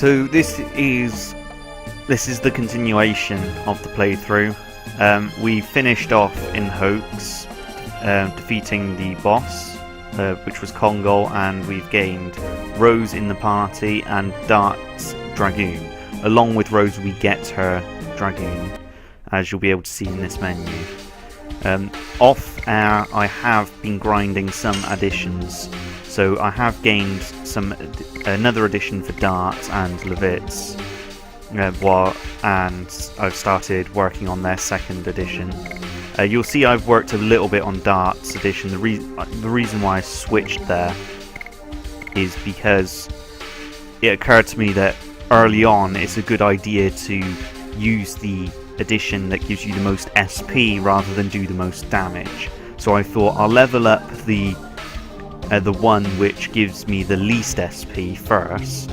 So this is the continuation of the playthrough. We finished off in Hoax, defeating the boss, which was Kongol, and we've gained Rose in the party and Dart's Dragoon. Along with Rose we get her Dragoon, as you'll be able to see in this menu. Off air I have been grinding some additions, so I have gained another addition for Dart and Levitz, and I've started working on their second edition. You'll see I've worked a little bit on Dart's edition. The reason why I switched there is because it occurred to me that early on it's a good idea to use the edition that gives you the most SP rather than do the most damage. So I thought I'll level up the one which gives me the least SP first,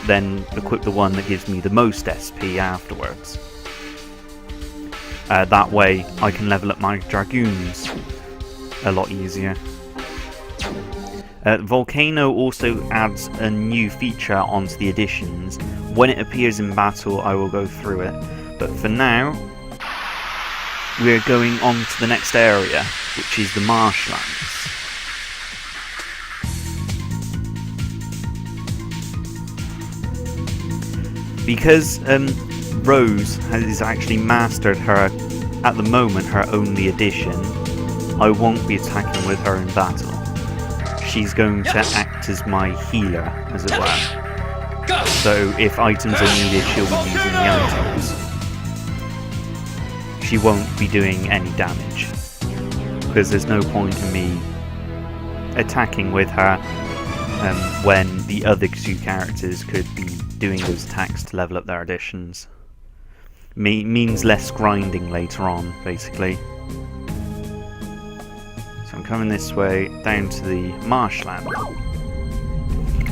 then equip the one that gives me the most SP afterwards. That way I can level up my Dragoons a lot easier. Volcano also adds a new feature onto the additions. When it appears in battle I will go through it, but for now we're going on to the next area, which is the marshlands. Because Rose has actually mastered at the moment, her only edition, I won't be attacking with her in battle. She's going to act as my healer, as it were. So if items are needed, she'll be using the items. She won't be doing any damage, because there's no point in me attacking with her when the other two characters could be doing those attacks to level up their additions. Means less grinding later on, basically. So I'm coming this way down to the marshland.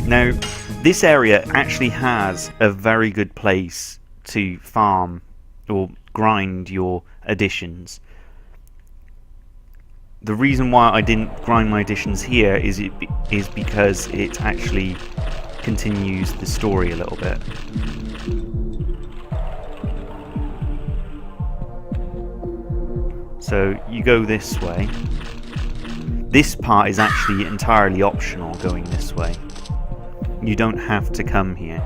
Now, this area actually has a very good place to farm or grind your additions. The reason why I didn't grind my additions here is because it actually continues the story a little bit. So you go this way. This part is actually entirely optional, going this way. You don't have to come here.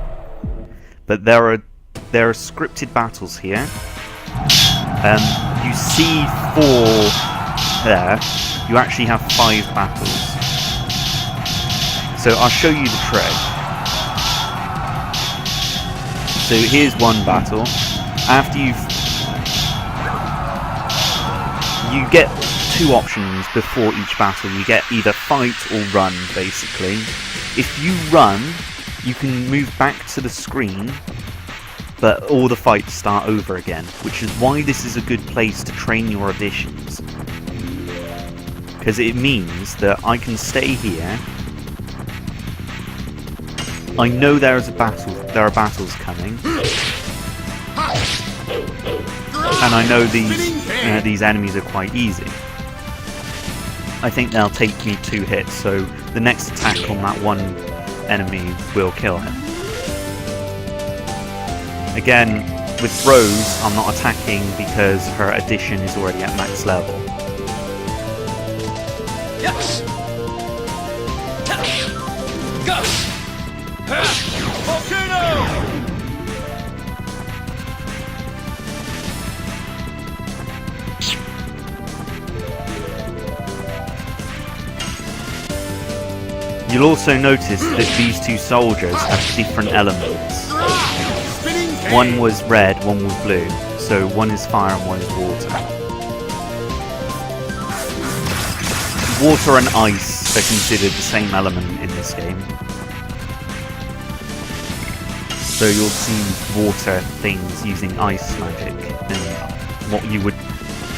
But there are scripted battles here. You see 4 there. You actually have 5 battles. So I'll show you the trick. So here's one battle. After you get 2 options before each battle. You get either fight or run, basically. If you run, you can move back to the screen, but all the fights start over again, which is why this is a good place to train your additions. Because it means that I can stay here. I know there are battles coming, and I know these enemies are quite easy. I think they'll take me 2 hits, so the next attack on that one enemy will kill him. Again, with Rose, I'm not attacking because her addition is already at max level. Yes. Go. Volcano. You'll also notice that these 2 soldiers have different elements. One was red, one was blue, so one is fire and one is water. Water and ice are considered the same element in this game. So you'll see water things using ice magic, and what you would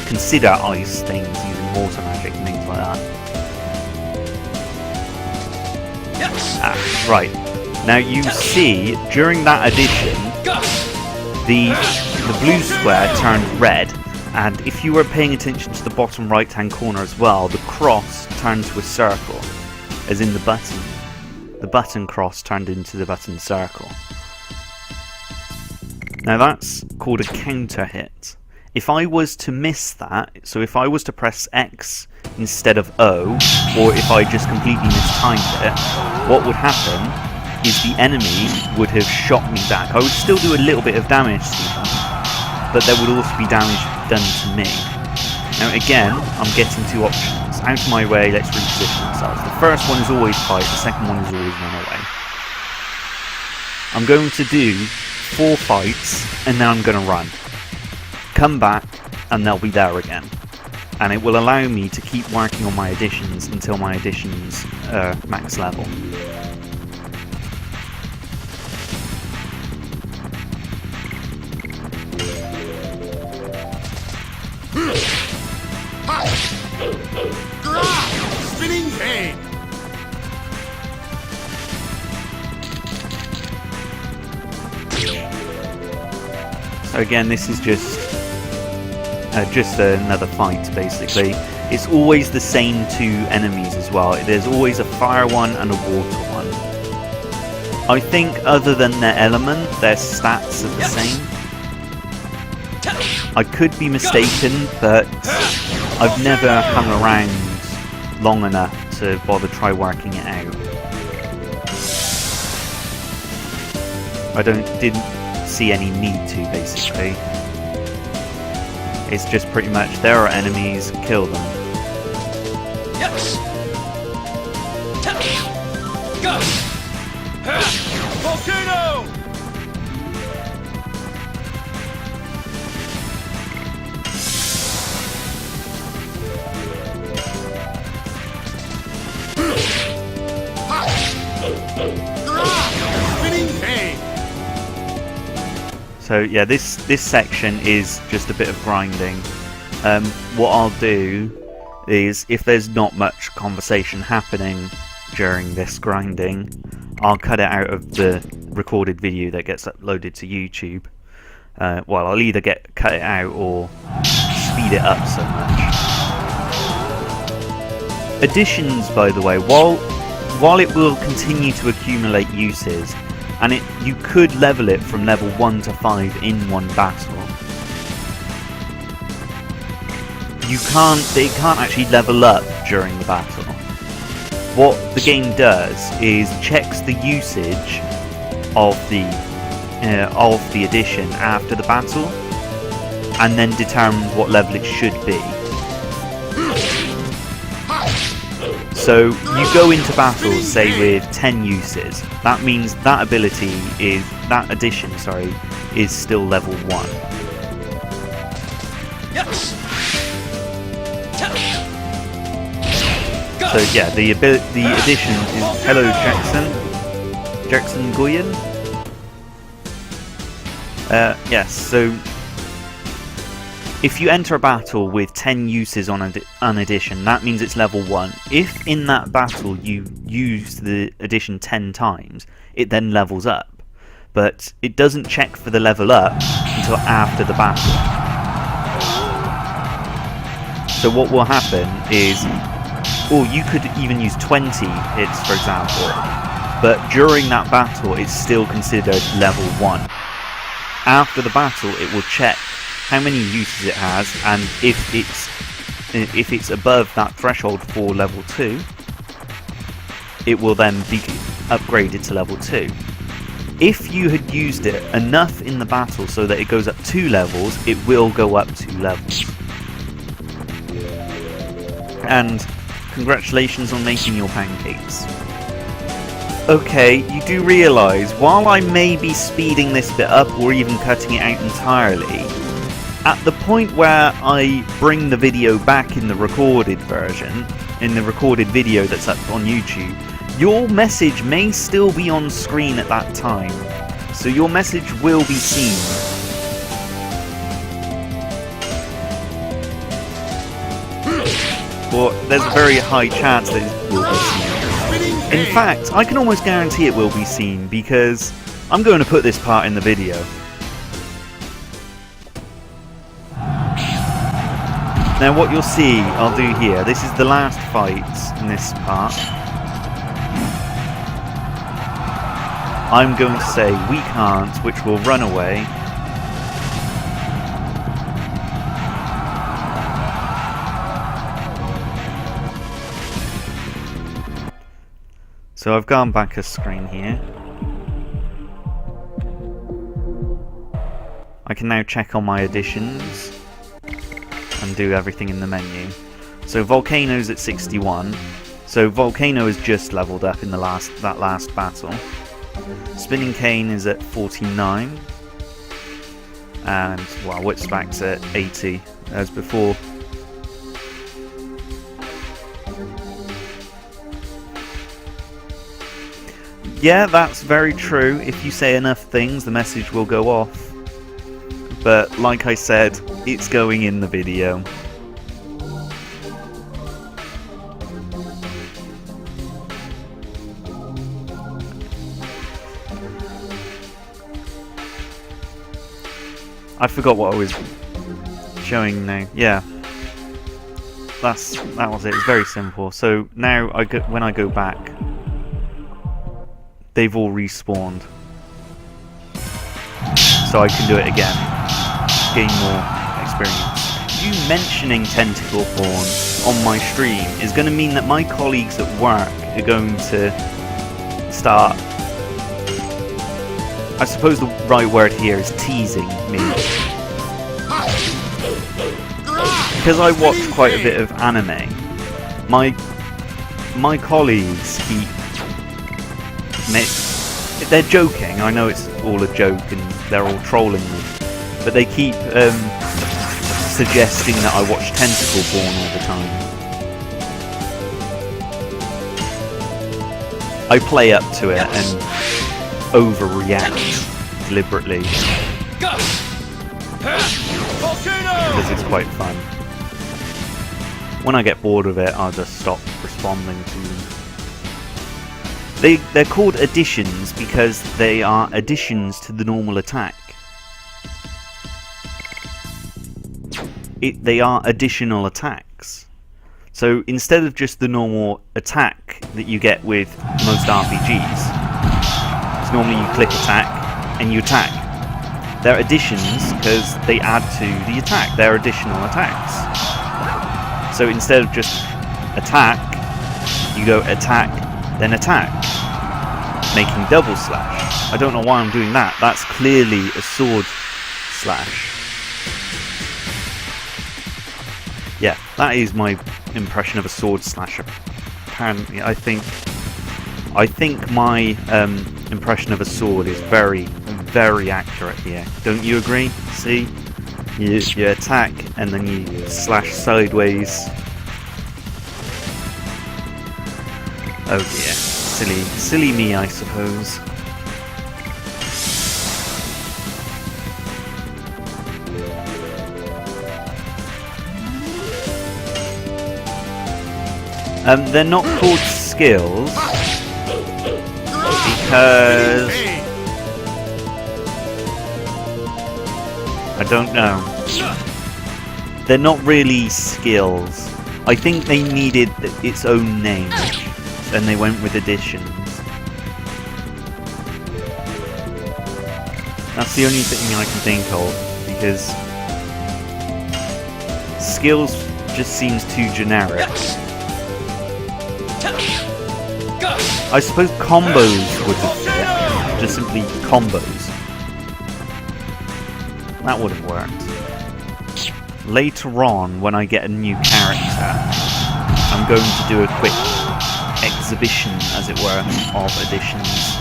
consider ice things using water magic and things like that. Right. Now you see, during that addition, the blue square turned red, and if you were paying attention to the bottom right hand corner as well, the cross turned to a circle, as in the button. the button cross turned into the button circle. Now that's called a counter hit. If I was to miss that, so if I was to press X instead of O, or if I just completely mistimed it, what would happen is the enemy would have shot me back. I would still do a little bit of damage to them, but there would also be damage done to me. Now again, I'm getting two options. Out of my way, let's reposition ourselves. The first one is always fight, the second one is always run away. I'm going to do 4 fights, and then I'm going to run. Come back, and they'll be there again. And it will allow me to keep working on my additions until my additions are max level. Spinning cane. So again, this is just another fight, basically. It's always the same 2 enemies as well. There's always a fire one and a water one. I think other than their element, their stats are the same. I could be mistaken, but I've never hung around long enough to bother try working it out. I didn't see any need to, basically. It's just pretty much there are enemies, kill them. Yes. Go. Volcano. Spinning cane. So yeah, this section is just a bit of grinding. What I'll do is, if there's not much conversation happening during this grinding, I'll cut it out of the recorded video that gets uploaded to YouTube. Well, I'll either cut it out or speed it up so much. Additions, by the way, while it will continue to accumulate uses, and you could level it from level 1 to 5 in one battle, it can't actually level up during the battle. What the game does is checks the usage of the addition after the battle, and then determines what level it should be. So you go into battle, say, with 10 uses. That means that addition is still level 1. Yes. So yeah, the addition is hello Jackson Goyen. Yes. So if you enter a battle with 10 uses on an addition, that means it's level 1. If in that battle you use the addition 10 times, it then levels up. But it doesn't check for the level up until after the battle. So what will happen is, you could even use 20 hits, for example, but during that battle it's still considered level 1. After the battle it will check how many uses it has, and if it's above that threshold for level 2, it will then be upgraded to level 2. If you had used it enough in the battle so that it goes up 2 levels, it will go up 2 levels. And congratulations on making your pancakes. Okay, you do realise, while I may be speeding this bit up or even cutting it out entirely, at the point where I bring the video back in the recorded version, in the recorded video that's up on YouTube, your message may still be on screen at that time. So your message will be seen. But there's a very high chance that it will be seen. In fact, I can almost guarantee it will be seen, because I'm going to put this part in the video. Now what you'll see, I'll do here, this is the last fight in this part. I'm going to say we can't, which will run away. So I've gone back a screen here. I can now check on my additions and do everything in the menu. So Volcano's at 61. So Volcano is just leveled up in that last battle. Spinning Cane is at 49. And well, Whipsmack's at 80 as before. Yeah, that's very true. If you say enough things, the message will go off. But like I said, it's going in the video. I forgot what I was showing now. Yeah, that was it. It's very simple. So now when I go back, they've all respawned, so I can do it again, gain more experience. You mentioning Tentacle Porn on my stream is going to mean that my colleagues at work are going to start, I suppose the right word here is teasing me. Because I watch quite a bit of anime, my colleagues keep... They're joking, I know it's all a joke and they're all trolling me, but they keep suggesting that I watch Tentacle Porn all the time. I play up to it and overreact deliberately because it's quite fun. When I get bored of it, I'll just stop responding to them. They're called additions because they are additions to the normal attack. They are additional attacks. So instead of just the normal attack that you get with most RPGs, so normally you click attack and you attack. They're additions because they add to the attack. They're additional attacks. So instead of just attack, you go attack, then attack, making double slash. I don't know why I'm doing that. That's clearly a sword slash. Yeah, that is my impression of a sword slasher. Apparently, I think my impression of a sword is very, very accurate here. Don't you agree? See, you attack and then you slash sideways. Oh dear, silly me, I suppose. They're not called skills because I don't know. They're not really skills. I think they needed its own name, and they went with additions. That's the only thing I can think of, because skills just seems too generic. I suppose combos would have fit, just simply combos. That would have worked. Later on, when I get a new character, I'm going to do a quick exhibition, as it were, of additions.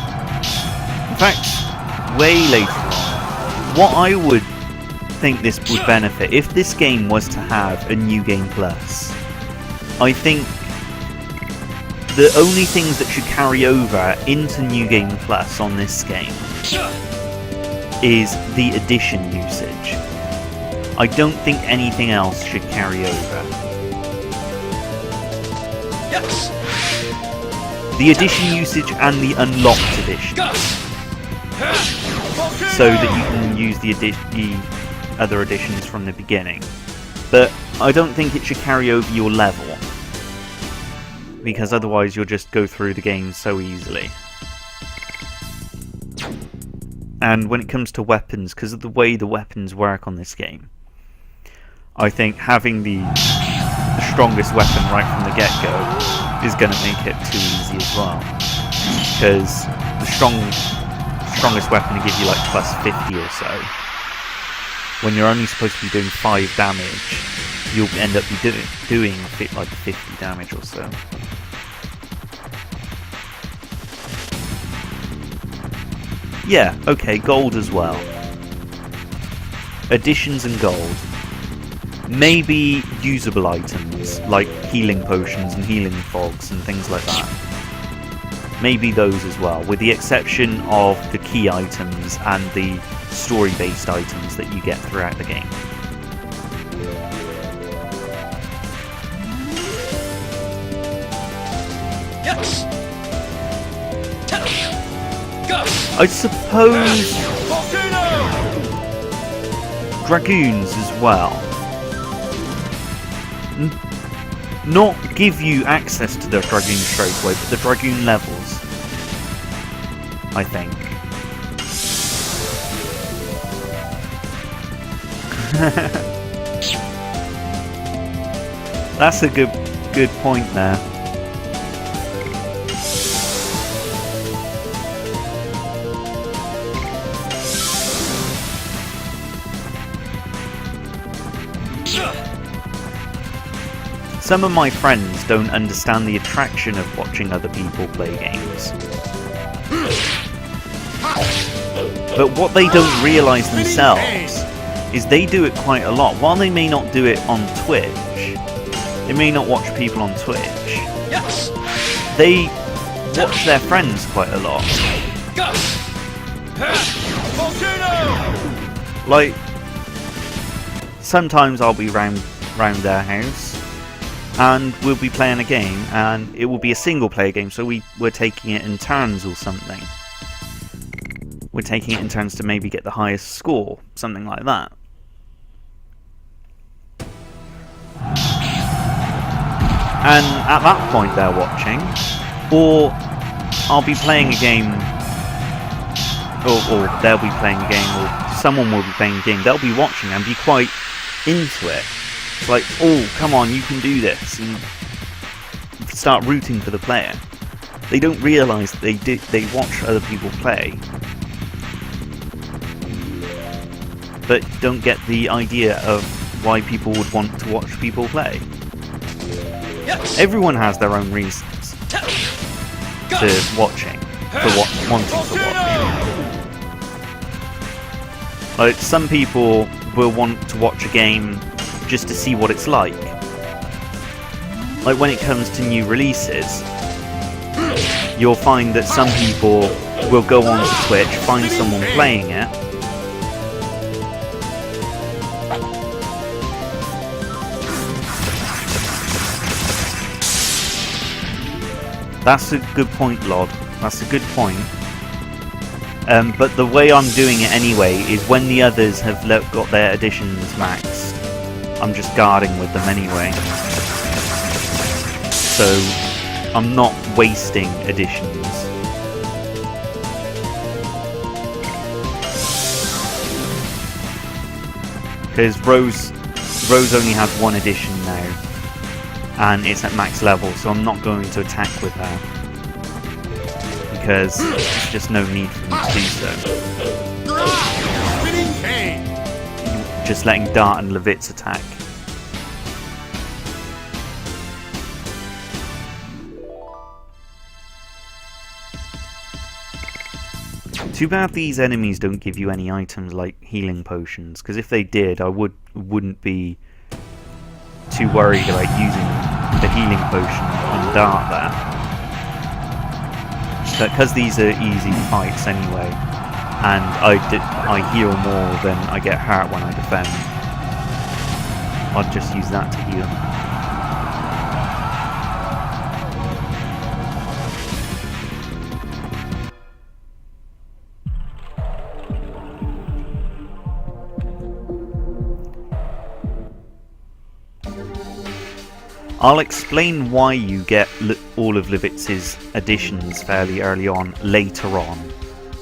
In fact, way later on, what I would think this would benefit, if this game was to have a New Game Plus, I think the only things that should carry over into New Game Plus on this game is the addition usage. I don't think anything else should carry over. Yes. The addition usage and the unlocked additions, so that you can use the other additions from the beginning. But I don't think it should carry over your level, because otherwise you'll just go through the game so easily. And when it comes to weapons, because of the way the weapons work on this game, I think having the strongest weapon right from the get-go is going to make it too easy as well. Because the strongest weapon will give you like plus 50 or so. When you're only supposed to be doing 5 damage, you'll end up doing like 50 damage or so. Yeah, okay, gold as well. Additions and gold. Maybe usable items, like healing potions and healing fogs and things like that. Maybe those as well, with the exception of the key items and the story-based items that you get throughout the game. Yes. Go. I suppose Volcano. Dragoons as well. Not give you access to the Dragoon straight away, but the Dragoon levels, I think. That's a good point there. Some of my friends don't understand the attraction of watching other people play games. But what they don't realise themselves is they do it quite a lot. While they may not do it on Twitch, they may not watch people on Twitch, they watch their friends quite a lot. Like, sometimes I'll be round their house, and we'll be playing a game, and it will be a single player game, so we're taking it in turns or something. We're taking it in turns to maybe get the highest score, something like that. And at that point they're watching, or I'll be playing a game, or they'll be playing a game, or someone will be playing a game, they'll be watching and be quite into it. It's like, oh, come on, you can do this, and start rooting for the player. They don't realise that they watch other people play, but don't get the idea of why people would want to watch people play. Everyone has their own reasons to watching, wanting to watch. Like, some people will want to watch a game just to see what it's like. Like, when it comes to new releases, you'll find that some people will go onto Twitch, find someone playing it, That's a good point, Lod. That's a good point. But the way I'm doing it anyway is when the others have got their additions maxed, I'm just guarding with them anyway. So I'm not wasting additions. Because Rose only has one addition now, and it's at max level, so I'm not going to attack with her, because there's just no need for me to do so. Just letting Dart and Levitz attack. Too bad these enemies don't give you any items like healing potions, because if they did, I wouldn't be too worried about using the healing potion on Dart there. But because these are easy fights anyway, and I heal more than I get hurt when I defend, I'll just use that to heal. I'll explain why you get all of Levitz's additions fairly early on, later on.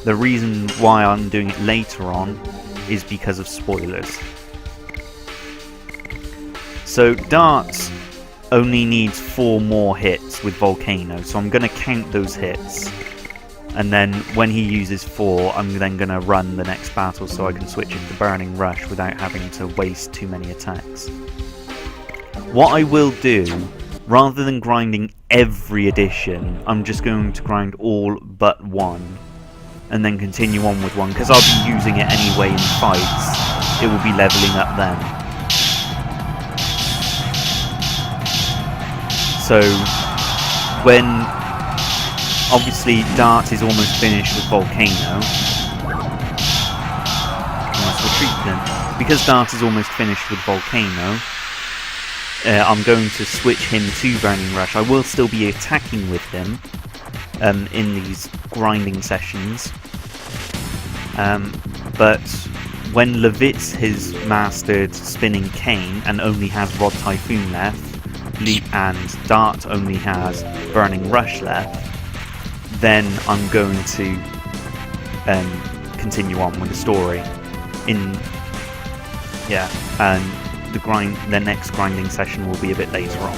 The reason why I'm doing it later on is because of spoilers. So Dart only needs 4 more hits with Volcano, so I'm going to count those hits. And then when he uses 4, I'm then going to run the next battle so I can switch it to Burning Rush without having to waste too many attacks. What I will do, rather than grinding every edition, I'm just going to grind all but 1. And then continue on with 1, because I'll be using it anyway in fights. It will be leveling up then. So, when obviously Dart is almost finished with Volcano, I must retreat then. Because Dart is almost finished with Volcano, I'm going to switch him to Burning Rush. I will still be attacking with him in these grinding sessions, but when Levitz has mastered Spinning Cane and only has Rod Typhoon left, and Dart only has Burning Rush left, then I'm going to continue on with the story. And the next grinding session will be a bit later on.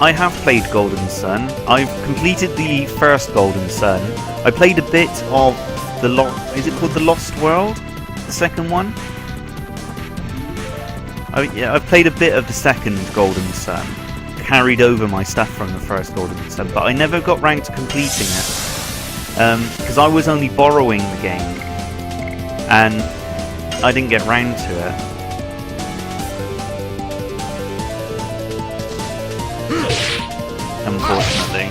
I have played Golden Sun. I've completed the first Golden Sun. I played a bit of is it called the Lost World? The second one? Oh yeah, I've played a bit of the second Golden Sun. Carried over my stuff from the first Golden Sun, but I never got round to completing it. Because I was only borrowing the game, and I didn't get round to it. Unfortunately.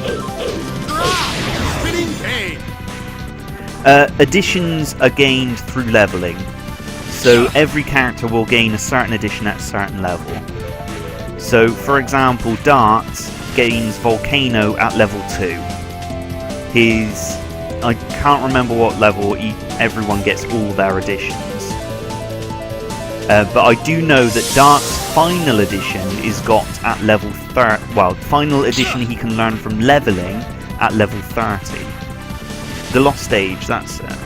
Additions are gained through leveling. So every character will gain a certain addition at a certain level. So, for example, Dart gains Volcano at level 2. I can't remember what level everyone gets all their additions. But I do know that Dart's final edition is got at level 30. Well, final edition he can learn from leveling at level 30. The Lost Age, that's it.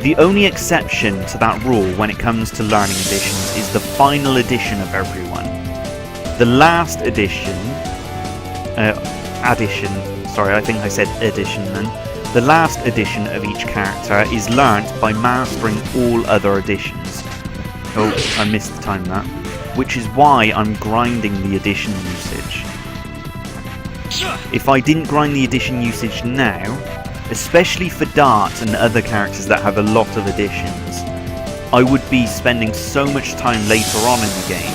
The only exception to that rule when it comes to learning editions is the final edition of everyone. The last edition, sorry, I think I said edition then. The last edition of each character is learnt by mastering all other editions. Oh, I missed the time that. Which is why I'm grinding the edition usage. If I didn't grind the edition usage now, especially for Dart and other characters that have a lot of additions, I would be spending so much time later on in the game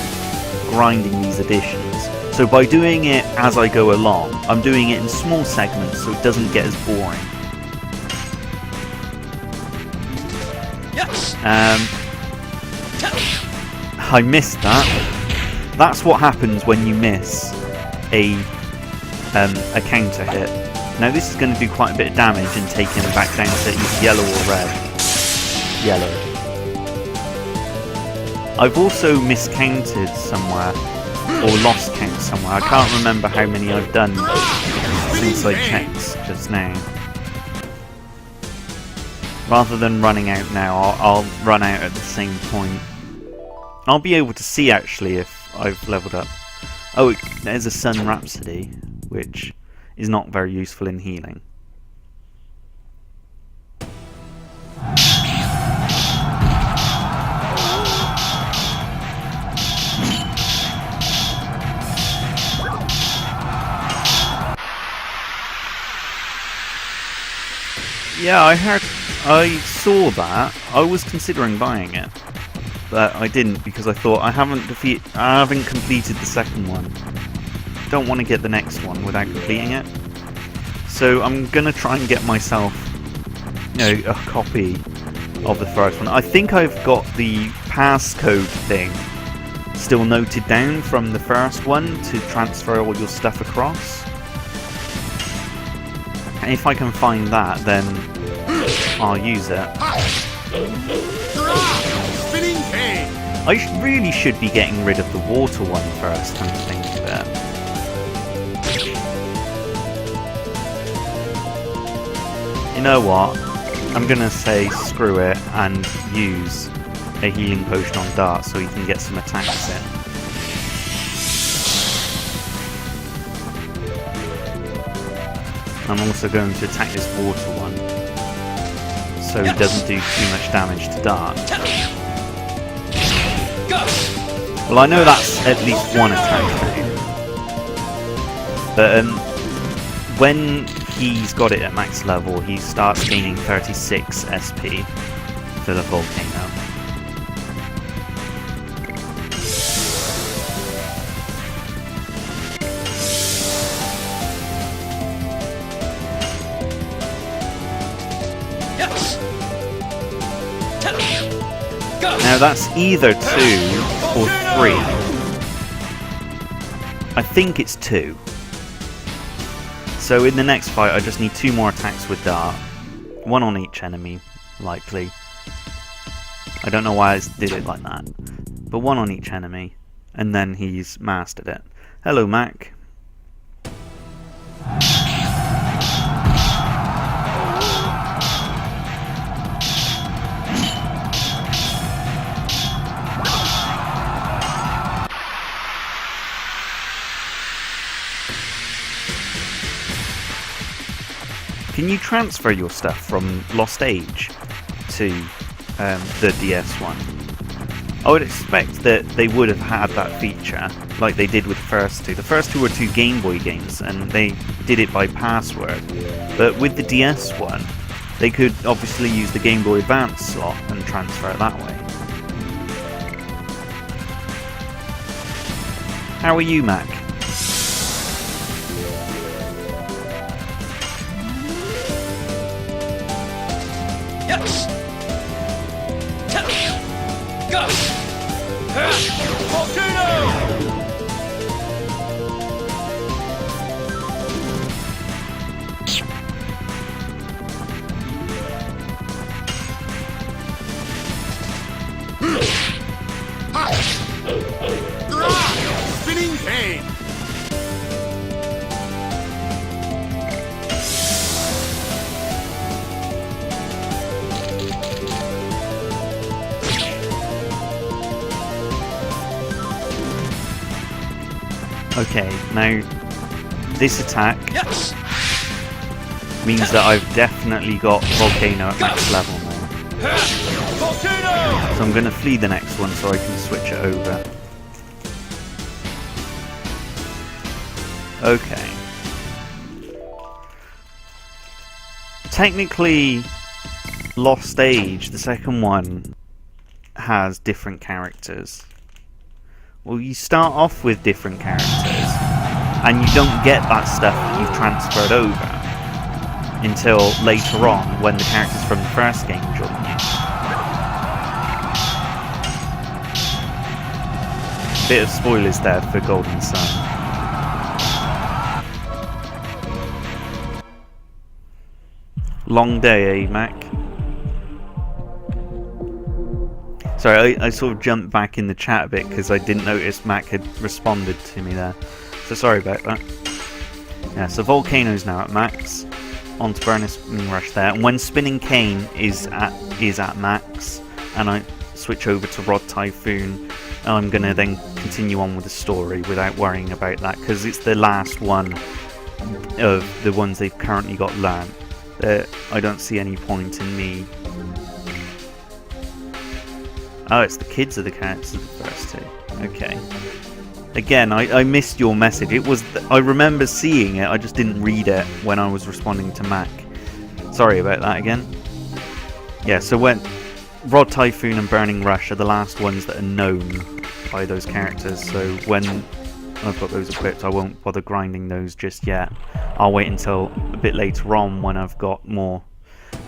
grinding these additions. So by doing it as I go along, I'm doing it in small segments so it doesn't get as boring. I missed that. That's what happens when you miss a counter hit. Now this is going to do quite a bit of damage and take him back down to either yellow or red. Yellow. I've also miscounted somewhere, or lost count somewhere. I can't remember how many I've done since I checked just now. Rather than running out now, I'll run out at the same point. I'll be able to see actually if I've leveled up. Oh, there's a Sun Rhapsody, which is not very useful in healing. Yeah, I saw that. I was considering buying it, but I didn't because I thought I haven't completed the second one. Don't want to get the next one without completing it. So I'm gonna try and get myself, a copy of the first one. I think I've got the passcode thing still noted down from the first one to transfer all your stuff across. And if I can find that, then I'll use it. I really should be getting rid of the water one first, come to think of it. know what? I'm gonna say screw it and use a healing potion on Dart so he can get some attacks in. I'm also going to attack this water one so he doesn't do too much damage to Dart. Well, I know that's at least one attack now. But when he's got it at max level, he starts gaining 36 SP for the volcano. Now that's either 2 or 3. I think it's 2. So in the next fight I just need 2 more attacks with Dart. 1 on each enemy, likely. I don't know why I did it like that. But 1 on each enemy. And then he's mastered it. Hello, Mac. Can you transfer your stuff from Lost Age to the DS one? I would expect that they would have had that feature like they did with the first two. The first two were 2 Game Boy games and they did it by password. But with the DS one, they could obviously use the Game Boy Advance slot and transfer it that way. How are you, Mac? Yes. Go. Volcano. Spinning cane. Okay, now this attack means that I've definitely got Volcano at max level now. So I'm going to flee the next one so I can switch it over. Okay. Technically, Lost Age, the second one, has different characters. Well, you start off with different characters, and you don't get that stuff that you've transferred over until later on when the characters from the first game join you. Bit of spoilers there for Golden Sun. Long day, eh, Mac? Sorry, I sort of jumped back in the chat a bit because I didn't notice Mac had responded to me there. So sorry about that. Yeah, so Volcano's now at max. On to Burning Rush there. And when Spinning Cane is at max, and I switch over to Rod Typhoon, I'm going to then continue on with the story without worrying about that because it's the last one of the ones they've currently got learned. I don't see any point in me... Oh, it's the kids of the characters of the first two. Okay. Again, I missed your message. It was I remember seeing it, I just didn't read it when I was responding to Mac. Sorry about that again. Yeah, so when Rod Typhoon and Burning Rush are the last ones that are known by those characters, so when I've got those equipped, I won't bother grinding those just yet. I'll wait until a bit later on when I've got more.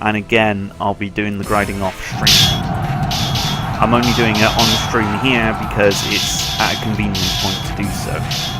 And again, I'll be doing the grinding off stream. I'm only doing it on the stream here because it's at a convenient point to do so.